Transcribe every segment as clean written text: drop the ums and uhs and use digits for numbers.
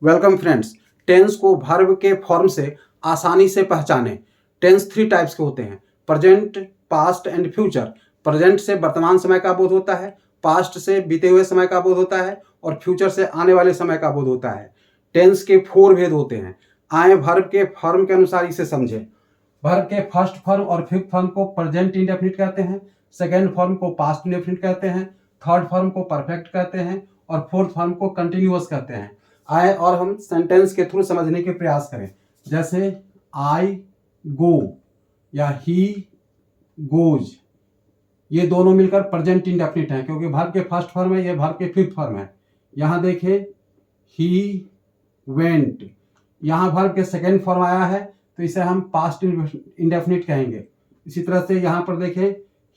Welcome friends. Tense को verb के form से आसानी से पहचानें। टेंस 3 टाइप्स के होते हैं, present, past and future. Present से वर्तमान समय का बोध होता है, पास्ट से बीते हुए समय का बोध होता है और फ्यूचर से आने वाले समय का बोध होता है। टेंस के 4 भेद होते हैं। आए वर्ब के फॉर्म के अनुसार इसे समझें। वर्ब के फर्स्ट फॉर्म और फिफ्थ फॉर्म को प्रेजेंट इंडेफिनिट कहते हैं, सेकेंड फॉर्म को पास्ट इंडेफिनिट कहते हैं, थर्ड फॉर्म को परफेक्ट कहते हैं और फोर्थ फॉर्म को कंटिन्यूअस कहते हैं। आए और हम सेंटेंस के थ्रू समझने के प्रयास करें। जैसे आई गो या ही गोज, ये दोनों मिलकर प्रेजेंट इंडेफिनिट हैं क्योंकि वर्ब के फर्स्ट फॉर्म है, ये वर्ब के फिफ्थ फॉर्म है। यहाँ देखिए ही वेंट, यहाँ वर्ब के सेकेंड फॉर्म आया है तो इसे हम पास्ट इंडेफिनिट कहेंगे। इसी तरह से यहाँ पर देखें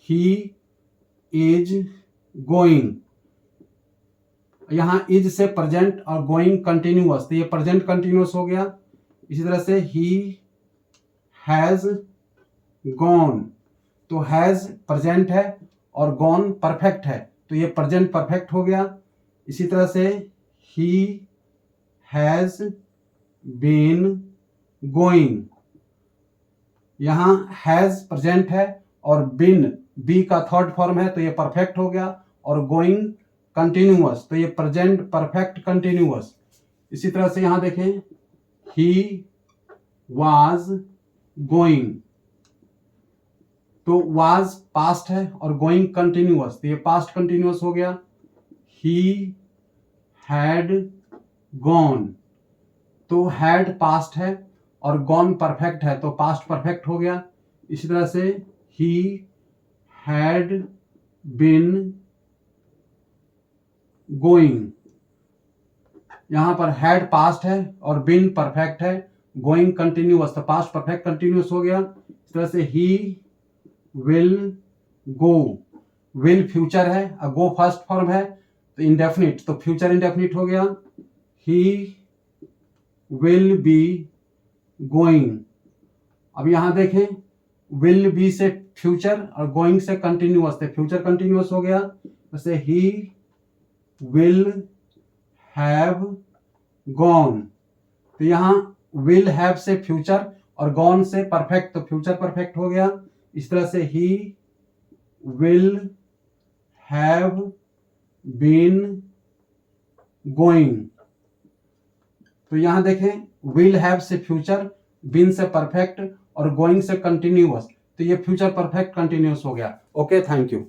ही इज गोइंग, यहाँ इज से प्रेजेंट और गोइंग कंटिन्यूअस, तो ये प्रेजेंट कंटिन्यूअस हो गया। इसी तरह से ही हैज गॉन, तो हैज प्रेजेंट है और गॉन परफेक्ट है तो ये प्रेजेंट परफेक्ट हो गया। इसी तरह से ही हैज बीन गोइंग, यहाँ हैज प्रेजेंट है और बीन बी का थर्ड फॉर्म है तो ये परफेक्ट हो गया और गोइंग कंटिन्यूअस, तो ये प्रेजेंट परफेक्ट कंटिन्यूअस। इसी तरह से यहां देखें ही वाज गोइंग, तो वाज पास्ट है और गोइंग कंटिन्यूअस, तो ये पास्ट कंटिन्यूअस हो गया। ही हैड गॉन, तो हैड पास्ट है और गॉन परफेक्ट है तो पास्ट परफेक्ट हो गया। इसी तरह से ही हैड बीन गोइंग, यहां पर हैड पास्ट है और बीन परफेक्ट है, गोइंग कंटिन्यूअस, तो पास्ट परफेक्ट कंटिन्यूअस हो गया। इस तरह से ही विल गो, विल फ्यूचर है और गो फर्स्ट फॉर्म है तो इंडेफिनिट, तो फ्यूचर इंडेफिनिट हो गया। ही विल बी गोइंग, अब यहां देखें विल बी से फ्यूचर और गोइंग से कंटिन्यूअस, तो फ्यूचर कंटिन्यूअस हो गया। जैसे ही विल हैव गॉन, तो यहां विल हैव से फ्यूचर और गॉन से परफेक्ट, तो फ्यूचर परफेक्ट हो गया। इस तरह से ही विल हैव बीन गोइंग, तो यहां देखें विल हैव से फ्यूचर, बीन से परफेक्ट और गोइंग से कंटिन्यूअस, तो ये फ्यूचर परफेक्ट कंटिन्यूअस हो गया। Okay, thank you.